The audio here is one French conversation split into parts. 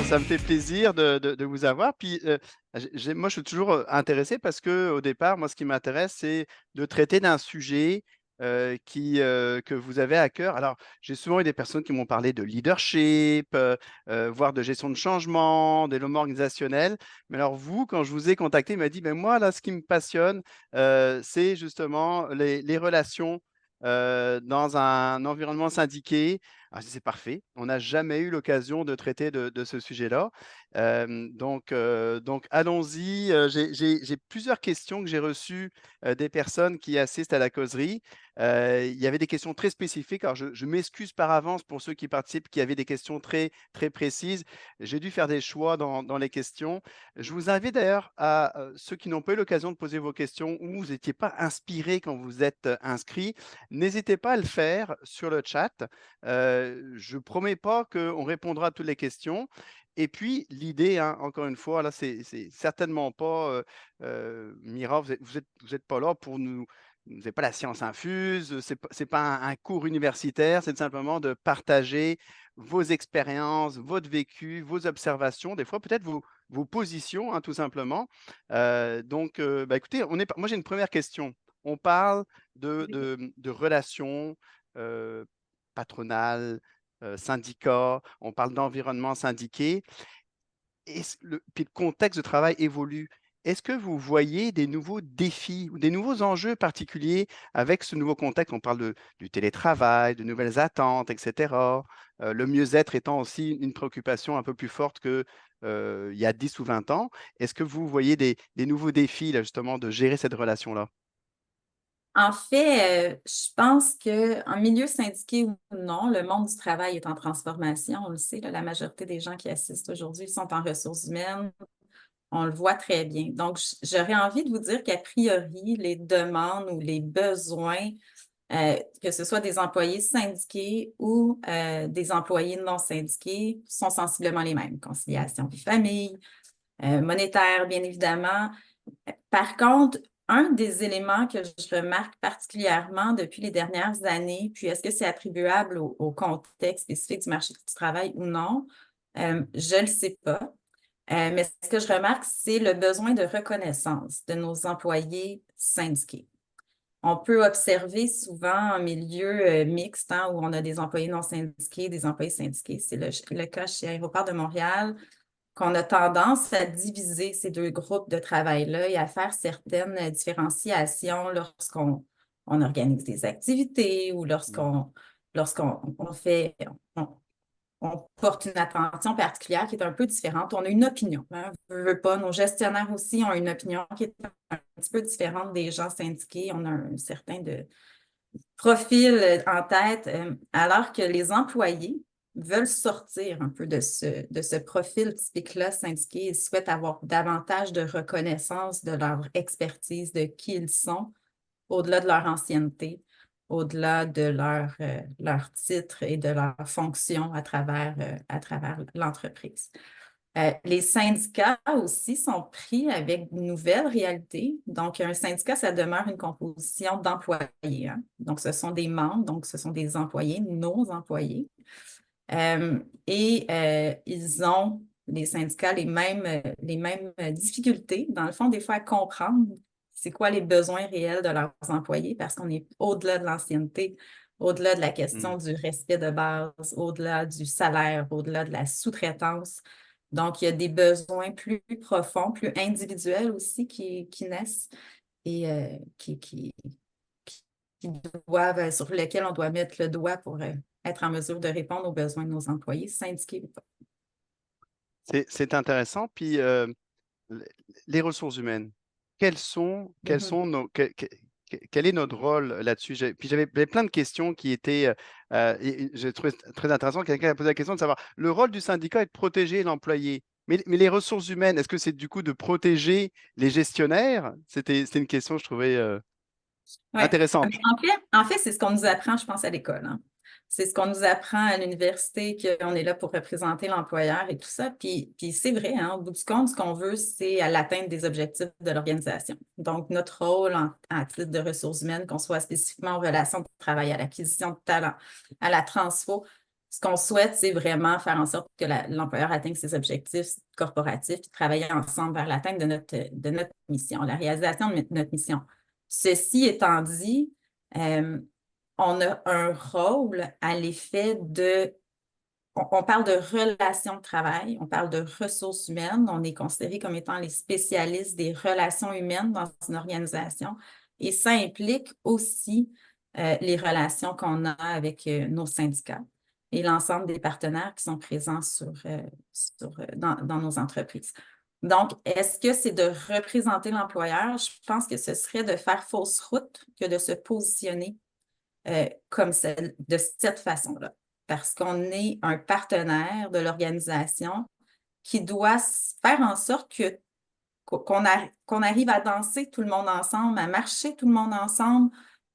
ça me fait plaisir de vous avoir. Puis, moi, je suis toujours, intéressé parce qu'au départ, moi, ce qui m'intéresse, c'est de traiter d'un sujet, que vous avez à cœur. Alors, j'ai souvent eu des personnes qui m'ont parlé de leadership, voire de gestion de changement, développement organisationnel. Mais alors vous, quand je vous ai contacté, il m'a dit: «Ben moi, là, ce qui me passionne, c'est justement les relations, dans un environnement syndiqué». Alors, c'est parfait. On n'a jamais eu l'occasion de traiter de ce sujet-là. Donc allons-y. J'ai plusieurs questions que j'ai reçues, des personnes qui assistent à la causerie. Il y avait des questions très spécifiques. Alors je m'excuse par avance pour ceux qui participent, qui avaient des questions très, très précises. J'ai dû faire des choix dans les questions. Je vous invite d'ailleurs à, ceux qui n'ont pas eu l'occasion de poser vos questions ou vous n'étiez pas inspirés quand vous êtes, inscrits, n'hésitez pas à le faire sur le chat. Je promets pas qu'on répondra à toutes les questions. Et puis l'idée, hein, encore une fois, là, c'est certainement pas, Mira, vous êtes pas là pour nous, vous n'avez pas la science infuse, c'est pas un cours universitaire, c'est simplement de partager vos expériences, votre vécu, vos observations, des fois peut-être vos positions, hein, tout simplement. Bah, écoutez, moi j'ai une première question. On parle de relations, heu, patronales, syndicats, on parle d'environnement syndiqué. Puis le contexte de travail évolue. Est-ce que vous voyez des nouveaux défis ou des nouveaux enjeux particuliers avec ce nouveau contexte? On parle du télétravail, de nouvelles attentes, et cetera. Le mieux-être étant aussi une préoccupation un peu plus forte que, il y a 10 ou 20 ans. Est-ce que vous voyez des nouveaux défis là, justement, de gérer cette relation-là? En fait, je pense qu'en milieu syndiqué ou non, le monde du travail est en transformation. On le sait, là, la majorité des gens qui assistent aujourd'hui sont en ressources humaines. On le voit très bien. Donc, j'aurais envie de vous dire qu'à priori, les demandes ou les besoins, que ce soit des employés syndiqués ou des employés non syndiqués, sont sensiblement les mêmes. Conciliation vie-famille, monétaire, bien évidemment. Par contre, un des éléments que je remarque particulièrement depuis les dernières années, puis est-ce que c'est attribuable au contexte spécifique du marché du travail ou non, je ne le sais pas. Mais ce que je remarque, c'est le besoin de reconnaissance de nos employés syndiqués. On peut observer souvent un milieu mixte, hein, où on a des employés non syndiqués, des employés syndiqués. C'est le cas chez Aéroport de Montréal, qu'on a tendance à diviser ces deux groupes de travail-là et à faire certaines différenciations lorsqu'on organise des activités ou Mmh. lorsqu'on on, on porte une attention particulière qui est un peu différente. On a une opinion, hein, veut pas. Nos gestionnaires aussi ont une opinion qui est un petit peu différente des gens syndiqués. On a un certain profil en tête, alors que les employés veulent sortir un peu de ce profil typique-là syndiqué et souhaitent avoir davantage de reconnaissance de leur expertise, de qui ils sont, au-delà de leur ancienneté, au-delà de leur titre et de leur fonction à travers l'entreprise. Les syndicats aussi sont pris avec de nouvelles réalités. Donc, un syndicat, ça demeure une composition d'employés, hein. Donc, ce sont des membres, donc ce sont des employés, nos employés. Ils ont, les syndicats, les mêmes difficultés, dans le fond, des fois, à comprendre c'est quoi les besoins réels de leurs employés parce qu'on est au-delà de l'ancienneté, au-delà de la Mmh. question du respect de base, au-delà du salaire, au-delà de la sous-traitance. Donc, il y a des besoins plus profonds, plus individuels aussi qui naissent et qui sur lesquels on doit mettre le doigt pour être en mesure de répondre aux besoins de nos employés, syndiqués ou pas. C'est intéressant. Puis, l les ressources humaines, quels Mhm. sont nos quel est notre rôle là-dessus? J'avais plein de questions qui étaient, et j'ai trouvé très intéressant, quelqu'un a posé la question de savoir, le rôle du syndicat est de protéger l'employé, mais les ressources humaines, est-ce que c'est du coup de protéger les gestionnaires? C'était une question que je trouvais, Ouais. intéressante. En fait, c'est ce qu'on nous apprend, je pense, à l'école, hein. C'est ce qu'on nous apprend à l'université, qu'on est là pour représenter l'employeur et tout ça. Puis c'est vrai, hein, au bout du compte, ce qu'on veut, c'est à l'atteinte des objectifs de l'organisation. Donc, notre rôle en titre de ressources humaines, qu'on soit spécifiquement en relation de travail, à l'acquisition de talent, à la transfo, Ce qu'on souhaite, c'est vraiment faire en sorte que l'employeur atteigne ses objectifs corporatifs et travailler ensemble vers l'atteinte de notre mission, la réalisation de notre mission. Ceci étant dit, on a un rôle à l'effet de on parle de relations de travail, on parle de ressources humaines, on est considéré comme étant les spécialistes des relations humaines dans une organisation et ça implique aussi les relations qu'on a avec nos syndicats et l'ensemble des partenaires qui sont présents dans nos entreprises. Donc, est-ce que c'est de représenter l'employeur? Je pense que ce serait de faire fausse route que de se positionner de cette façon-là parce qu'on est un partenaire de l'organisation qui doit faire en sorte qu'on arrive à danser tout le monde ensemble, à marcher tout le monde ensemble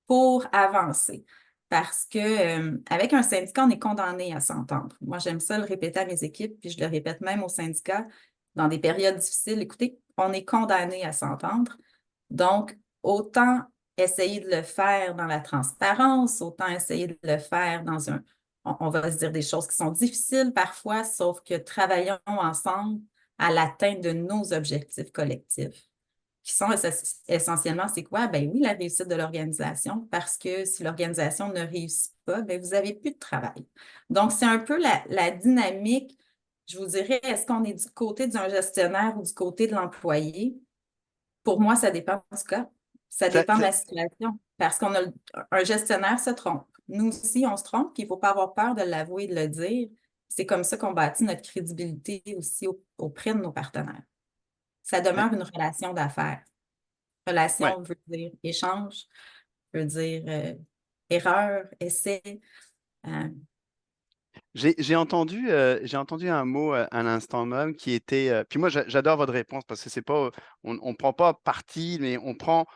pour avancer. Parce que avec un syndicat, on est condamné à s'entendre. Moi, j'aime ça le répéter à mes équipes, puis je le répète même au syndicat dans des périodes difficiles. Écoutez, on est condamné à s'entendre. Donc, autant essayer de le faire dans la transparence, autant essayer de le faire dans on va se dire des choses qui sont difficiles parfois, sauf que travaillons ensemble à l'atteinte de nos objectifs collectifs, qui sont essentiellement, c'est quoi? Ben oui, la réussite de l'organisation, parce que si l'organisation ne réussit pas, ben vous n'avez plus de travail. Donc, c'est un peu la dynamique, je vous dirais, est-ce qu'on est du côté d'un gestionnaire ou du côté de l'employé? Pour moi, ça dépend du cas. Ça Ça- dépend de ça- la situation. Parce un gestionnaire se trompe. Nous aussi, on se trompe, puis il ne faut pas avoir peur de l'avouer et de le dire. C'est comme ça qu'on bâtit notre crédibilité aussi auprès de nos partenaires. Ça mais- demeure une relation d'affaires. ouais. Relation veut dire échange, veut dire erreur, essai. euh, J'ai entendu un mot à l'instant même qui était. Puis moi, j'adore votre réponse parce que c'est pas, on prend pas parti, mais on prend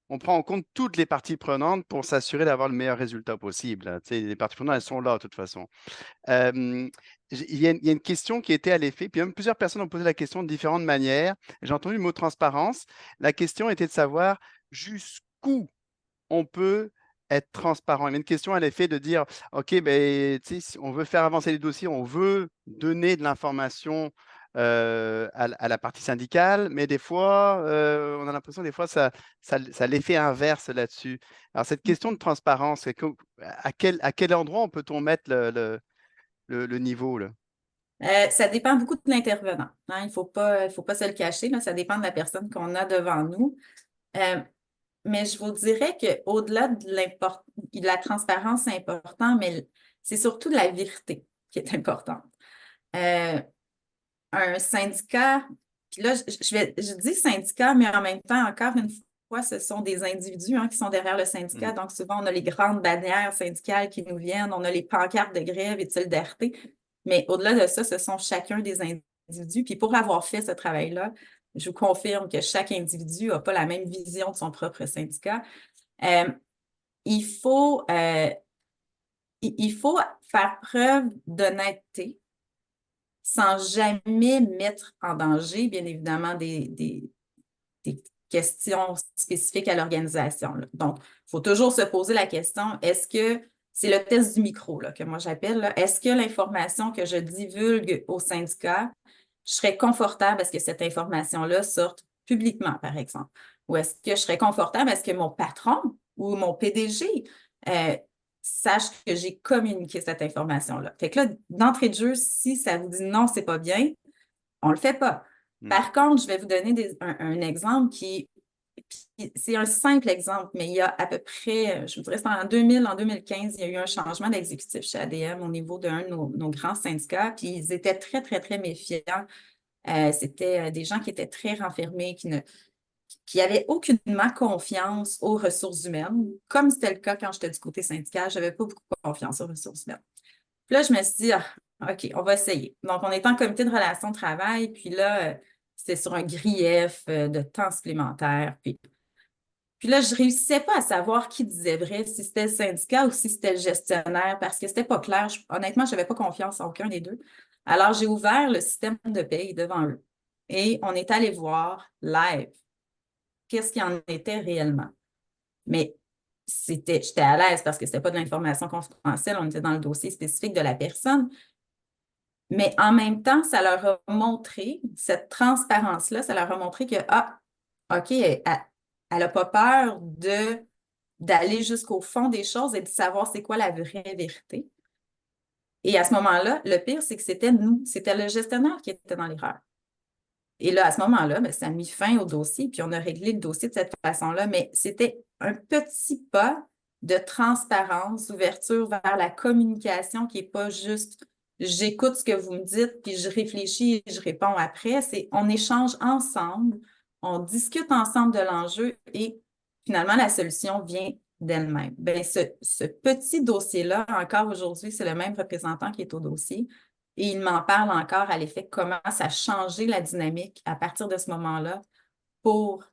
en compte toutes les parties prenantes pour s'assurer d'avoir le meilleur résultat possible. Tu sais, les parties prenantes, elles sont là de toute façon. Euh, il y a une question qui était à l'effet, puis même plusieurs personnes ont posé la question de différentes manières. J'ai entendu le mot transparence. La question était de savoir jusqu'où on peut être transparent. Il y a une question à l'effet de dire, OK, ben, tu sais, si on veut faire avancer les dossiers, on veut donner de l'information à la partie syndicale, mais des fois, on a l'impression des fois ça a l'effet inverse là-dessus. Alors, cette question de transparence, à quel endroit on peut-on mettre le niveau, là? ça dépend beaucoup de l'intervenant, hein. Il faut pas se le cacher, là. Ça dépend de la personne qu'on a devant nous. Euh, Mais je vous dirais qu'au-delà de la transparence, c'est important, mais c'est surtout la vérité qui est importante. Euh, un syndicat, puis là, je dis syndicat, mais en même temps, encore une fois, ce sont des individus qui sont derrière le syndicat. Mhm. Donc, souvent, on a les grandes bannières syndicales qui nous viennent, on a les pancartes de grève et de solidarité. Mais au-delà de ça, ce sont chacun des individus. Puis pour avoir fait ce travail-là, je vous confirme que chaque individu n'a pas la même vision de son propre syndicat. Euh, il faut, euh, il faut faire preuve d'honnêteté sans jamais mettre en danger, bien évidemment, des questions spécifiques à l'organisation, là. Donc, il faut toujours se poser la question, est-ce que c'est le test du micro là, que moi j'appelle, là, est-ce que l'information que je divulgue au syndicat, je serais confortable à ce que cette information-là sorte publiquement, par exemple? Ou est-ce que je serais confortable à ce que mon patron ou mon PDG euh, sache que j'ai communiqué cette information-là? Fait que là, d'entrée de jeu, si ça vous dit non, c'est pas bien, on le fait pas. Mhm. Par contre, je vais vous donner un exemple c'est un simple exemple, mais il y a à peu près, je vous dirais, en 2000, en 2015, il y a eu un changement d'exécutif chez ADM au niveau d'un de nos grands syndicats, puis ils étaient très, très, très méfiants. C'était des gens qui étaient très renfermés, qui n'avaient aucunement confiance aux ressources humaines, comme c'était le cas quand j'étais du côté syndical, je n'avais pas beaucoup confiance aux ressources humaines. Puis là, je me suis dit, ah, OK, on va essayer. Donc, on est en comité de relations de travail, puis là, c'était sur un grief de temps supplémentaire. Puis là, je ne réussissais pas à savoir qui disait vrai, si c'était le syndicat ou si c'était le gestionnaire, parce que c'était pas clair. Honnêtement, je n'avais pas confiance en aucun des deux. Alors, j'ai ouvert le système de paye devant eux. Et on est allé voir live qu'est-ce qu'il en était réellement. Mais j'étais à l'aise parce que c'était pas de l'information confidentielle, on était dans le dossier spécifique de la personne. Mais en même temps, ça leur a montré, cette transparence-là, ça leur a montré que, ah, OK, elle n'a pas peur d'aller jusqu'au fond des choses et de savoir c'est quoi la vraie vérité. Et à ce moment-là, le pire, c'est que c'était nous, c'était le gestionnaire qui était dans l'erreur. Et là, à ce moment-là, ben, ça a mis fin au dossier, puis on a réglé le dossier de cette façon-là, mais c'était un petit pas de transparence, d'ouverture vers la communication qui n'est pas juste j'écoute ce que vous me dites, puis je réfléchis et je réponds après. C'est on échange ensemble, on discute ensemble de l'enjeu et finalement, la solution vient d'elle-même. Ben, ce petit dossier-là, encore aujourd'hui, c'est le même représentant qui est au dossier. Et il m'en parle encore à l'effet comment ça a changé la dynamique à partir de ce moment-là pour,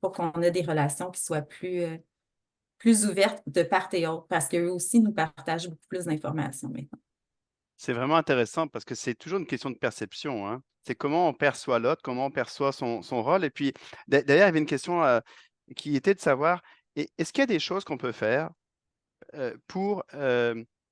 pour qu'on ait des relations qui soient plus ouvertes de part et autre, parce qu'eux aussi nous partagent beaucoup plus d'informations maintenant. C'est vraiment intéressant parce que c'est toujours une question de perception, hein. C'est comment on perçoit l'autre, comment on perçoit son rôle. Et puis, d'ailleurs, il y avait une question qui était de savoir, est-ce qu'il y a des choses qu'on peut faire pour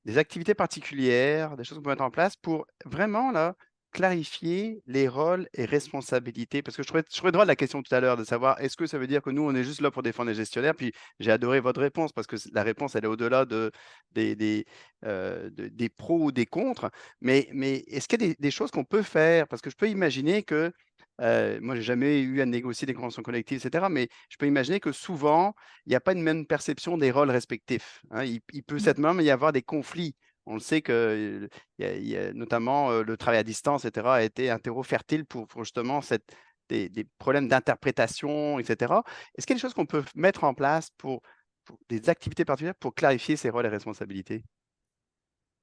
des activités particulières, des choses qu'on peut mettre en place pour vraiment là, clarifier les rôles et responsabilités? Parce que je trouvais drôle la question tout à l'heure de savoir est-ce que ça veut dire que nous, on est juste là pour défendre les gestionnaires? Puis j'ai adoré votre réponse parce que la réponse, elle est au-delà des pros ou des contre. Mais est-ce qu'il y a des choses qu'on peut faire? Parce que je peux imaginer que moi, j'ai jamais eu à négocier des conventions collectives, etc. Mais je peux imaginer que souvent, il n'y a pas une même perception des rôles respectifs, hein. Il peut certainement y avoir des conflits. On le sait que il y a notamment le travail à distance, etc., a été un terreau fertile pour justement des problèmes d'interprétation, etc. Est-ce qu'il y a des choses qu'on peut mettre en place pour des activités particulières pour clarifier ces rôles et responsabilités?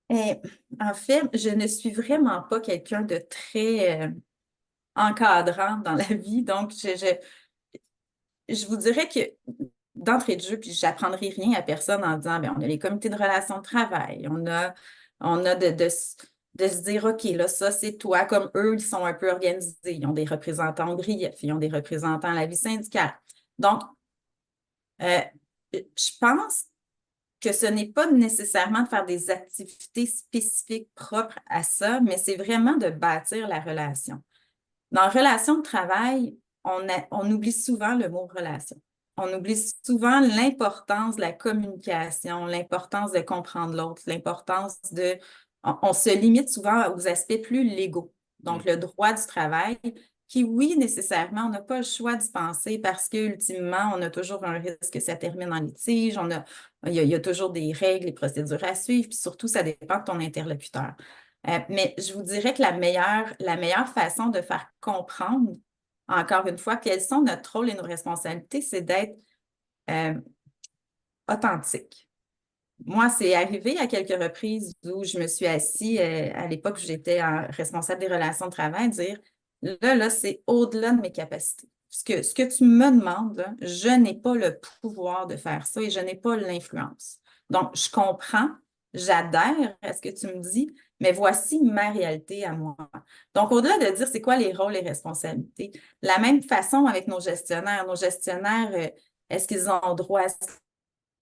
Et, en fait, je ne suis vraiment pas quelqu'un de très encadrant dans la vie. Donc, je vous dirais que d'entrée de jeu, puis j'apprendrai rien à personne en disant, bien, on a les comités de relations de travail, on a de se dire, OK, là, ça, c'est toi, comme eux, ils sont un peu organisés. Ils ont des représentants au grief, ils ont des représentants à la vie syndicale. Donc, euh, je pense que ce n'est pas nécessairement de faire des activités spécifiques propres à ça, mais c'est vraiment de bâtir la relation. Dans relation de travail, on oublie souvent le mot relation. On oublie souvent l'importance de la communication, l'importance de comprendre l'autre, l'importance de... On se limite souvent aux aspects plus légaux. Mm. Donc, le droit du travail, qui, oui, nécessairement, on n'a pas le choix d'y penser parce qu'ultimement, on a toujours un risque que ça termine en litige, il y a toujours des règles et procédures à suivre, puis surtout, ça dépend de ton interlocuteur. Mais je vous dirais que la meilleure façon de faire comprendre, encore une fois, quels sont notre rôle et nos responsabilités, c'est d'être euh, authentique. Moi, c'est arrivé à quelques reprises où je me suis assise, à l'époque où j'étais responsable des relations de travail, dire, là, c'est au-delà de mes capacités. Ce que tu me demandes, là, je n'ai pas le pouvoir de faire ça et je n'ai pas l'influence. Donc, je comprends, j'adhère à ce que tu me dis, mais voici ma réalité à moi. Donc, au-delà de dire c'est quoi les rôles et responsabilités, la même façon avec nos gestionnaires, est-ce qu'ils ont droit à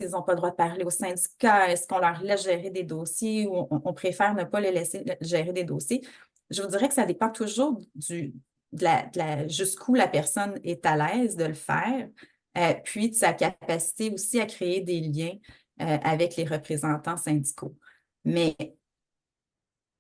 ils n'ont pas le droit de parler au syndicat? Est-ce qu'on leur laisse gérer des dossiers ou on préfère ne pas les laisser gérer des dossiers? Je vous dirais que ça dépend toujours jusqu'où la personne est à l'aise de le faire, puis de sa capacité aussi à créer des liens avec les représentants syndicaux. Mais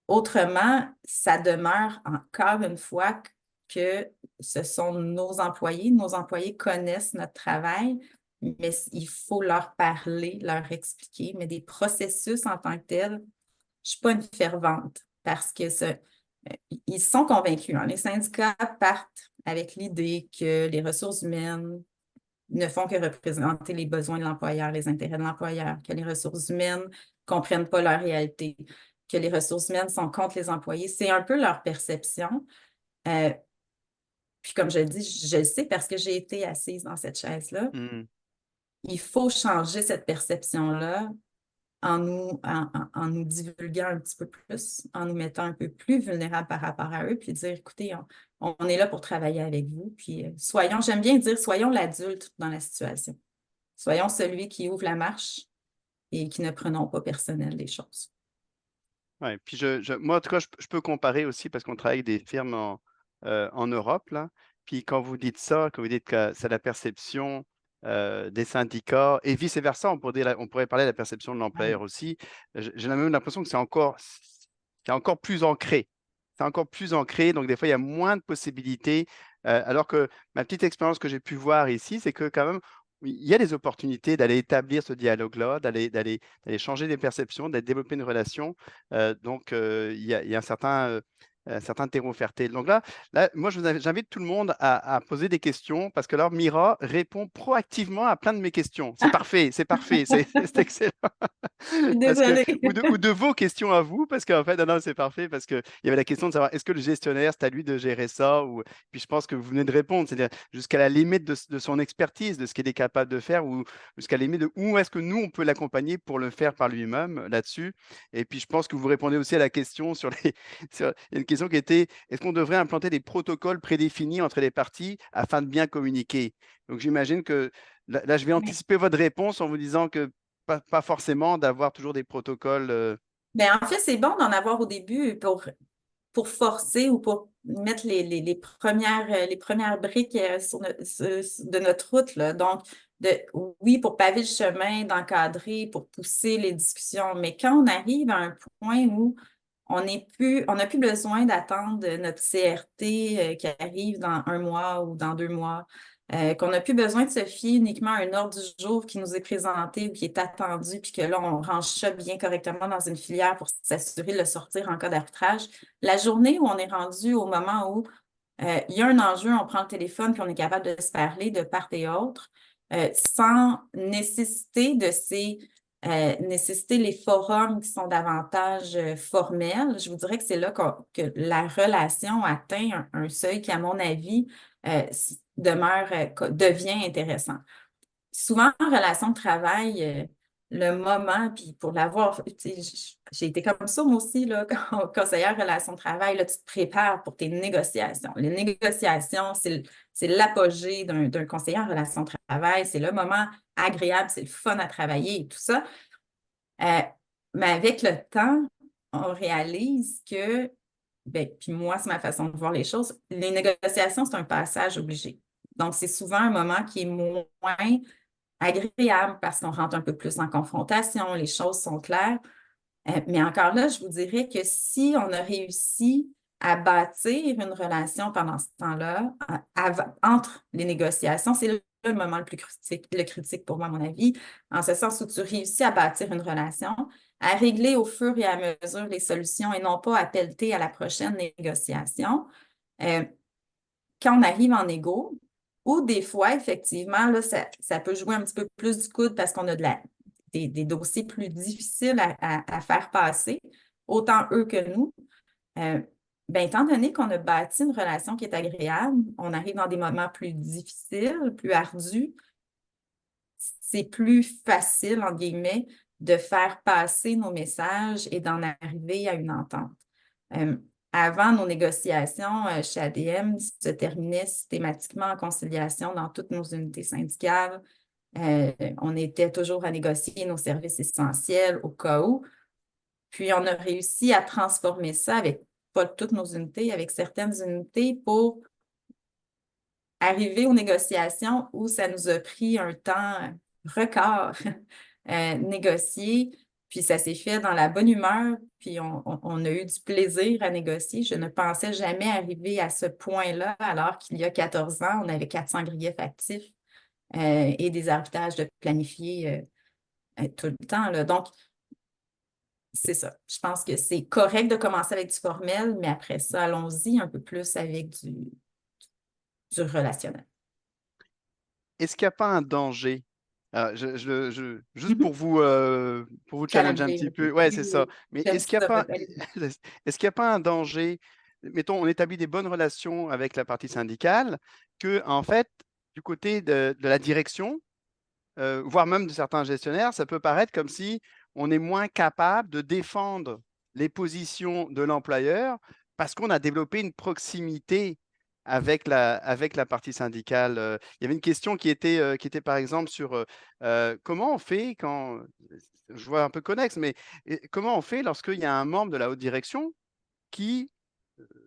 autrement, ça demeure encore une fois que ce sont nos employés. Nos employés connaissent notre travail, mais il faut leur parler, leur expliquer. Mais des processus en tant que tels, je ne suis pas une fervente parce que ils sont convaincus, hein. Les syndicats partent avec l'idée que les ressources humaines ne font que représenter les besoins de l'employeur, les intérêts de l'employeur, que les ressources humaines ne comprennent pas leur réalité, que les ressources humaines sont contre les employés. C'est un peu leur perception. Euh, Puis comme je le dis, je le sais parce que j'ai été assise dans cette chaise-là. Mm. Il faut changer cette perception-là en nous divulguant un petit peu plus, en nous mettant un peu plus vulnérables par rapport à eux, puis dire, écoutez, on est là pour travailler avec vous, puis j'aime bien dire, soyons l'adulte dans la situation. Soyons celui qui ouvre la marche et qui ne prenons pas personnel les choses. Ouais, puis moi, en tout cas, je peux comparer aussi parce qu'on travaille avec des firmes en Europe, là. Puis quand vous dites ça, quand vous dites que c'est la perception des syndicats et vice-versa, on pourrait parler de la perception de l'employeur aussi. J'ai même l'impression que c'est encore plus ancré. C'est encore plus ancré, donc des fois, il y a moins de possibilités. Alors que ma petite expérience que j'ai pu voir ici, c'est que quand même, oui, il y a des opportunités d'aller établir ce dialogue-là, d'aller changer des perceptions, d'aller développer une relation. Il y a un certain terreau fertile. Donc là moi, j'invite tout le monde à poser des questions parce que là, Mira répond proactivement à plein de mes questions. C'est parfait, c'est excellent. Je suis Parce que, désolée. ou de vos questions à vous, parce qu'en fait, non, non, c'est parfait, parce qu'il y avait la question de savoir est-ce que le gestionnaire, c'est à lui de gérer ça, ou puis je pense que vous venez de répondre, c'est-à-dire jusqu'à la limite de son expertise, de ce qu'il est capable de faire, ou jusqu'à la limite de où est-ce que nous, on peut l'accompagner pour le faire par lui-même là-dessus. Et puis je pense que vous répondez aussi à la question sur les. Il y a une question qui était est-ce qu'on devrait implanter des protocoles prédéfinis entre les parties afin de bien communiquer? Donc j'imagine que là, je vais Oui. anticiper votre réponse en vous disant que pas forcément d'avoir toujours des protocoles. Ben, en fait, c'est bon d'en avoir au début pour forcer ou pour mettre les premières briques de notre route, là. Donc, oui, pour paver le chemin, d'encadrer, pour pousser les discussions. Mais quand on arrive à un point où on n'a plus besoin d'attendre notre CRT qui arrive dans un mois ou dans 2 mois, qu'on n'a plus besoin de se fier uniquement à un ordre du jour qui nous est présenté ou qui est attendu, puis que là, on range ça bien correctement dans une filière pour s'assurer de le sortir en cas d'arbitrage. La journée où on est rendu au moment où il y a un enjeu, on prend le téléphone puis on est capable de se parler de part et autre, sans nécessiter nécessiter les forums qui sont davantage formels. Je vous dirais que c'est là que la relation atteint un seuil qui, à mon avis, devient intéressant. Souvent, en relation de travail, le moment, puis pour l'avoir, tu sais, j'ai été comme ça, moi aussi, là, conseillère en relation de travail, là, tu te prépares pour tes négociations. Les négociations, c'est l'apogée d'un conseiller en relation de travail, c'est le moment agréable, c'est le fun à travailler et tout ça. Mais avec le temps, on réalise que, ben, puis moi, c'est ma façon de voir les choses, les négociations, c'est un passage obligé. Donc, c'est souvent un moment qui est moins agréable parce qu'on rentre un peu plus en confrontation, les choses sont claires. Mais encore là, je vous dirais que si on a réussi à bâtir une relation pendant ce temps-là, entre les négociations, c'est le moment le critique pour moi, à mon avis, en ce sens où tu réussis à bâtir une relation, à régler au fur et à mesure les solutions et non pas à pelleter à la prochaine négociation. Euh, Quand on arrive en égo, ou des fois, effectivement, là, ça peut jouer un petit peu plus du coude parce qu'on a des dossiers plus difficiles à faire passer, autant eux que nous. Ben, étant donné qu'on a bâti une relation qui est agréable, on arrive dans des moments plus difficiles, plus ardus, c'est plus facile, entre guillemets, de faire passer nos messages et d'en arriver à une entente. Euh, Avant, nos négociations chez ADM se terminaient systématiquement en conciliation dans toutes nos unités syndicales. On était toujours à négocier nos services essentiels au cas où. Puis, on a réussi à transformer ça avec pas toutes nos unités, avec certaines unités pour arriver aux négociations où ça nous a pris un temps record négocier. Puis ça s'est fait dans la bonne humeur, puis on a eu du plaisir à négocier. Je ne pensais jamais arriver à ce point-là, alors qu'il y a 14 ans, on avait 400 griefs actifs et des arbitrages de planifier tout le temps, là. Donc, c'est ça. Je pense que c'est correct de commencer avec du formel, mais après ça, allons-y un peu plus avec du relationnel. Est-ce qu'il n'y a pas un danger? Juste Mhm. pour vous challenger un Challenger petit un peu. peu, ouais, Oui, c'est oui, ça. oui. Mais J'aime ça. est-ce qu'il n'y a pas un danger? Mettons, on établit des bonnes relations avec la partie syndicale, que en fait, du côté de la direction, voire même de certains gestionnaires, ça peut paraître comme si on est moins capable de défendre les positions de l'employeur parce qu'on a développé une proximité avec la partie syndicale. Il y avait une question qui était par exemple sur comment on fait quand, je vois un peu connexe, mais comment on fait lorsqu'il y a un membre de la haute direction qui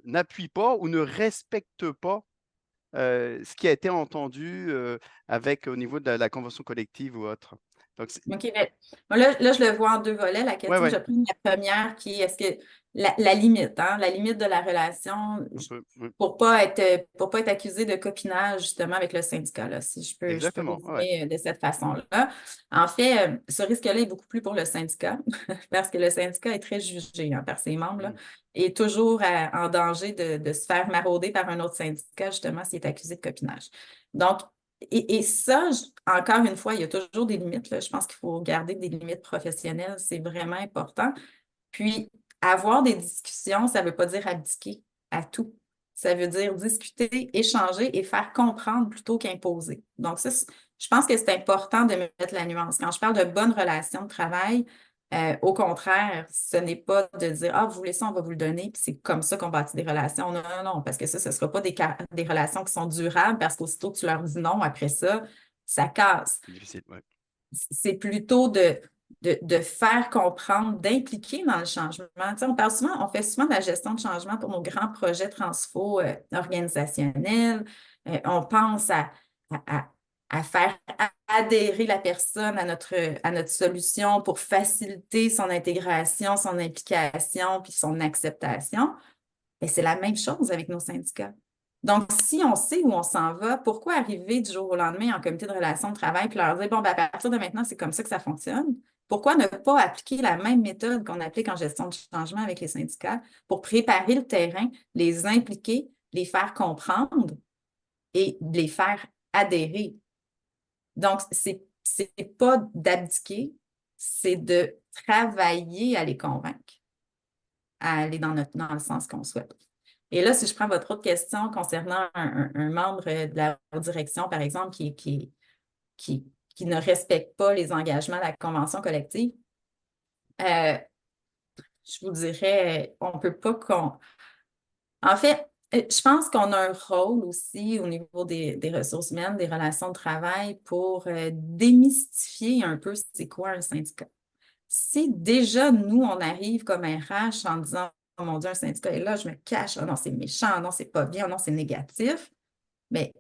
n'appuie pas ou ne respecte pas ce qui a été entendu avec au niveau de la convention collective ou autre. Donc, OK, ben, là, je le vois en deux volets, la ouais, question. Je ouais, prends la première qui est, est-ce que la limite, hein, la limite de la relation un peu, pour pas être accusé de copinage, justement, avec le syndicat, là, si je peux exactement, ouais, ouais. résumer de cette façon-là. En fait, ce risque-là est beaucoup plus pour le syndicat, parce que le syndicat est très jugé, hein, par ses membres, là, Mm. et toujours en danger de se faire marauder par un autre syndicat, justement, s'il est accusé de copinage. Donc, et ça, encore une fois, il y a toujours des limites, là. Je pense qu'il faut garder des limites professionnelles, c'est vraiment important. Puis, avoir des discussions, ça ne veut pas dire abdiquer à tout. Ça veut dire discuter, échanger et faire comprendre plutôt qu'imposer. Donc, ça, je pense que c'est important de mettre la nuance. Quand je parle de bonnes relations de travail, au contraire, ce n'est pas de dire, ah, vous voulez ça, on va vous le donner, puis c'est comme ça qu'on bâtit des relations. Non, non, non, parce que ça, ce ne sera pas des relations qui sont durables, parce qu'aussitôt que tu leur dis non, après ça casse. C'est difficile, ouais. C'est plutôt de faire comprendre, d'impliquer dans le changement. Tu sais, on fait souvent de la gestion de changement pour nos grands projets transfo organisationnels. On pense à, à faire adhérer la personne à notre solution pour faciliter son intégration, son implication, puis son acceptation. Mais c'est la même chose avec nos syndicats. Donc, si on sait où on s'en va, pourquoi arriver du jour au lendemain en comité de relations de travail et leur dire, bon, ben, à partir de maintenant, c'est comme ça que ça fonctionne? Pourquoi ne pas appliquer la même méthode qu'on applique en gestion de changement avec les syndicats pour préparer le terrain, les impliquer, les faire comprendre et les faire adhérer? Donc, c'est pas d'abdiquer, c'est de travailler à les convaincre, à aller dans le sens qu'on souhaite. Et là, si je prends votre autre question concernant un membre de la direction, par exemple, qui ne respecte pas les engagements de la convention collective, euh, je vous dirais, on ne peut pas qu'on... En fait, je pense qu'on a un rôle aussi au niveau des ressources humaines, des relations de travail pour démystifier un peu c'est quoi un syndicat. Si déjà, nous, on arrive comme RH en disant, oh mon Dieu, un syndicat est là, je me cache, oh non, c'est méchant, oh non, c'est pas bien, oh non, c'est négatif, mais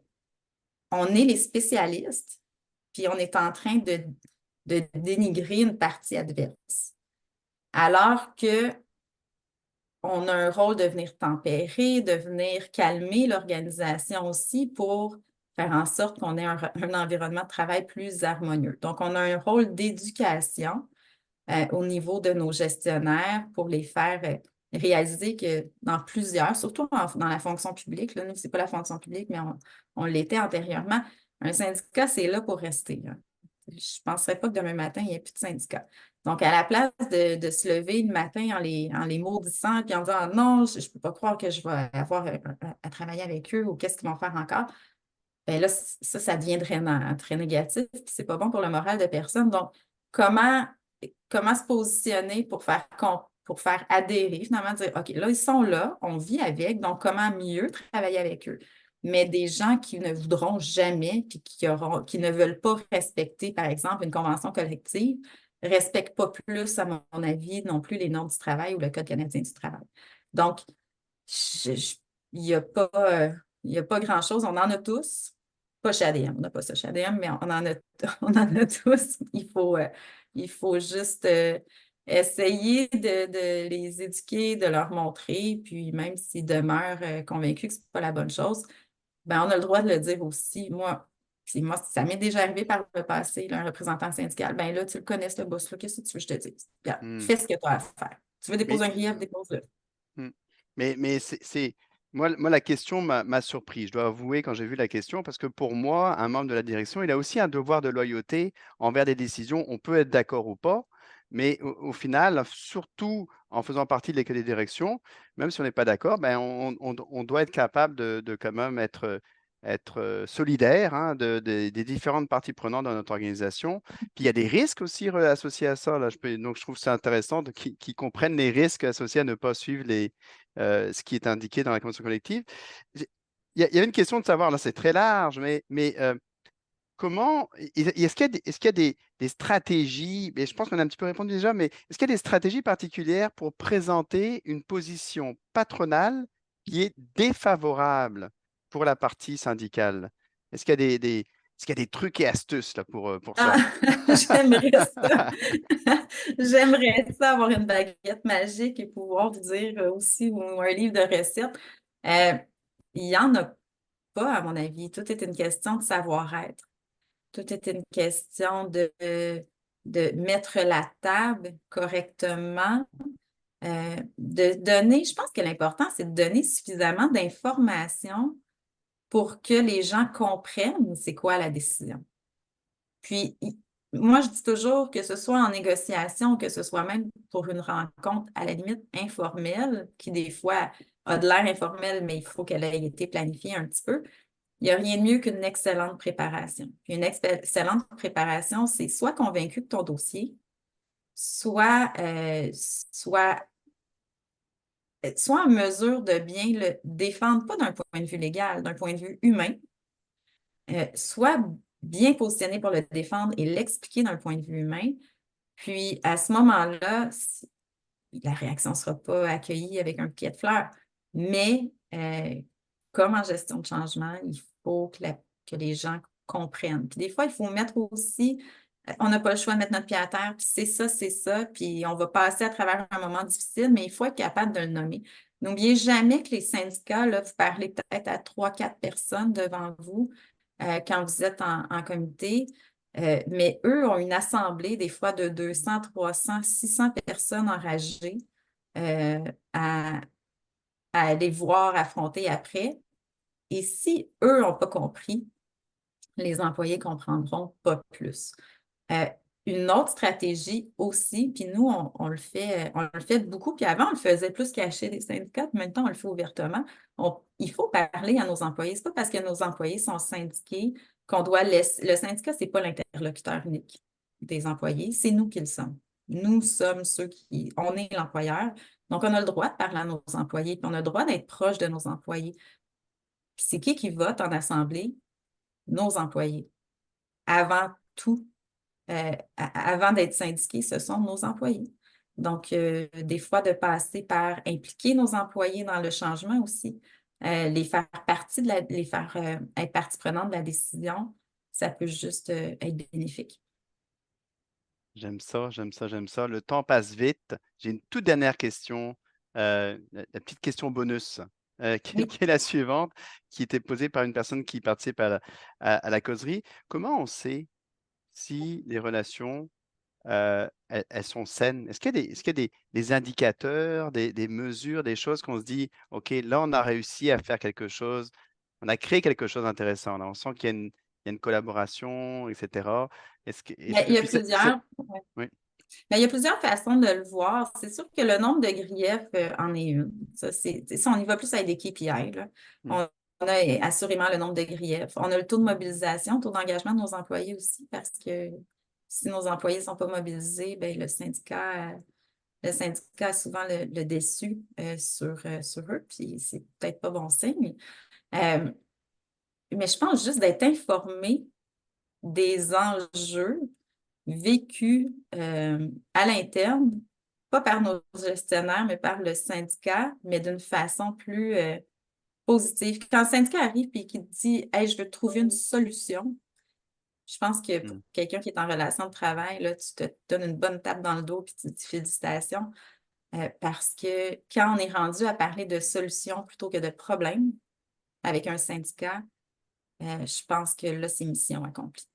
on est les spécialistes, puis on est en train de dénigrer une partie adverse. Alors que on a un rôle de venir tempérer, de venir calmer l'organisation aussi pour faire en sorte qu'on ait un environnement de travail plus harmonieux. Donc, on a un rôle d'éducation au niveau de nos gestionnaires pour les faire réaliser que dans plusieurs, surtout dans la fonction publique, là, nous, ce n'est pas la fonction publique, mais on l'était antérieurement, un syndicat, c'est là pour rester, là. Je ne penserais pas que demain matin, il n'y ait plus de syndicat. Donc, à la place de se lever le matin en les maudissant puis en disant ah, non, je ne peux pas croire que je vais avoir à travailler avec eux ou qu'est-ce qu'ils vont faire encore, bien là, ça devient drainant, très négatif, puis c'est pas bon pour le moral de personne. Donc, comment, comment se positionner pour faire adhérer, finalement, dire OK, là, ils sont là, on vit avec, donc comment mieux travailler avec eux? Mais des gens qui ne voudront jamais, puis qui ne veulent pas respecter, par exemple, une convention collective, ne respectent pas plus, à mon avis, non plus les normes du travail ou le Code canadien du travail. Donc, il n'y a pas, il n'y a pas grand-chose. On en a tous. Pas chez ADM, on n'a pas ça chez ADM, mais on en a, on en a tous. Il faut juste essayer de les éduquer, de leur montrer, puis même s'ils demeurent convaincus que ce n'est pas la bonne chose, ben, on a le droit de le dire aussi. Moi, ça m'est déjà arrivé par le passé, là, un représentant syndical. Ben là, tu le connais, ce boss-là, qu'est-ce que tu veux que je te dise? Bien, Hmm. fais ce que tu as à faire. Tu veux Mais déposer un grief, dépose-le. Mmh. Mais moi la question m'a surpris. Je dois avouer quand j'ai vu la question, parce que pour moi, un membre de la direction, il a aussi un devoir de loyauté envers des décisions. On peut être d'accord ou pas, mais au final, surtout en faisant partie de l'équipe de direction, même si on n'est pas d'accord, ben, on doit être capable de quand même être solidaire, hein, des différentes parties prenantes dans notre organisation. Puis il y a des risques aussi associés à ça. Là. Donc, je trouve ça intéressant qu'ils comprennent les risques associés à ne pas suivre ce qui est indiqué dans la convention collective. il y avait une question de savoir, là c'est très large, mais comment, est-ce qu'il y a des stratégies, mais je pense qu'on a un petit peu répondu déjà, mais est-ce qu'il y a des stratégies particulières pour présenter une position patronale qui est défavorable pour la partie syndicale? Est-ce qu'il y a est-ce qu'il y a des trucs et astuces là, pour Ah, ça? j'aimerais ça. J'aimerais ça avoir une baguette magique et pouvoir vous dire aussi ou un livre de recettes. Euh, il n'y en a pas, à mon avis. Tout est une question de savoir-être. Tout est une question de mettre la table correctement, de donner, je pense que l'important, c'est de donner suffisamment d'informations pour que les gens comprennent c'est quoi la décision. Puis, moi, je dis toujours que ce soit en négociation, que ce soit même pour une rencontre à la limite informelle, qui des fois a de l'air informelle, mais il faut qu'elle ait été planifiée un petit peu. Il n'y a rien de mieux qu'une excellente préparation. Puis une excellente préparation, c'est soit convaincu de ton dossier, soit, soit en mesure de bien le défendre, pas d'un point de vue légal, d'un point de vue humain, soit bien positionné pour le défendre et l'expliquer d'un point de vue humain. Puis à ce moment-là, la réaction ne sera pas accueillie avec un bouquet de fleurs. Mais comme en gestion de changement, il faut que les gens comprennent. Puis des fois, il faut mettre aussi, on n'a pas le choix de mettre notre pied à terre, puis c'est ça, puis on va passer à travers un moment difficile, mais il faut être capable de le nommer. N'oubliez jamais que les syndicats, là, vous parlez peut-être à 3, 4 personnes devant vous quand vous êtes en comité. Mais eux ont une assemblée, des fois de 200, 300, 600 personnes enragées euh, à, à aller voir affronter après. Et si eux n'ont pas compris, les employés comprendront pas plus. Euh, une autre stratégie aussi, puis nous, on le fait beaucoup, puis avant, on le faisait plus caché des syndicats, puis maintenant, on le fait ouvertement. Il faut parler à nos employés. C'est pas parce que nos employés sont syndiqués qu'on doit laisser. Le syndicat, c'est pas l'interlocuteur unique des employés, c'est nous qui le sommes. Nous sommes ceux qui. On est l'employeur. Donc, on a le droit de parler à nos employés, puis on a le droit d'être proche de nos employés. Puis c'est qui vote en assemblée? Nos employés. Avant tout avant d'être syndiqués, ce sont nos employés. Donc, des fois, de passer par impliquer nos employés dans le changement aussi, les faire les faire être partie prenante de la décision, ça peut juste être bénéfique. J'aime ça, j'aime ça, j'aime ça. Le temps passe vite. J'ai une toute dernière question, la petite question bonus, Oui. qui est la suivante, qui était posée par une personne qui participe à la causerie. Comment on sait si les relations, elles sont saines? Est-ce qu'il y a des indicateurs, des mesures, des choses qu'on se dit, OK, là, on a réussi à faire quelque chose, on a créé quelque chose d'intéressant. Là, on sent qu'il y a une collaboration, etc. Mais il y a plusieurs. Ouais. Oui. Mais il y a plusieurs façons de le voir. C'est sûr que le nombre de griefs en est une. Ça, on y va plus avec des KPI, là. Mm. On a assurément le nombre de griefs. On a le taux de mobilisation, le taux d'engagement de nos employés aussi, parce que si nos employés ne sont pas mobilisés, ben, le syndicat a souvent le déçu sur eux, puis c'est peut-être pas bon signe. Euh, mais je pense juste d'être informé des enjeux vécu à l'interne, pas par nos gestionnaires, mais par le syndicat, mais d'une façon plus positive. Quand le syndicat arrive et qu'il te dit Hey, je veux trouver une solution, je pense que pour Mm. quelqu'un qui est en relation de travail, là, tu te donnes une bonne tape dans le dos et tu te dis félicitations. Parce que quand on est rendu à parler de solutions plutôt que de problèmes avec un syndicat, je pense que là, c'est mission accomplie.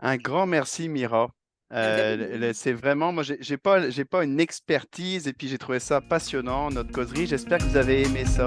Un grand merci, Mira. Ça me fait plaisir. C'est vraiment, moi, j'ai pas une expertise et puis j'ai trouvé ça passionnant, notre causerie. J'espère que vous avez aimé ça.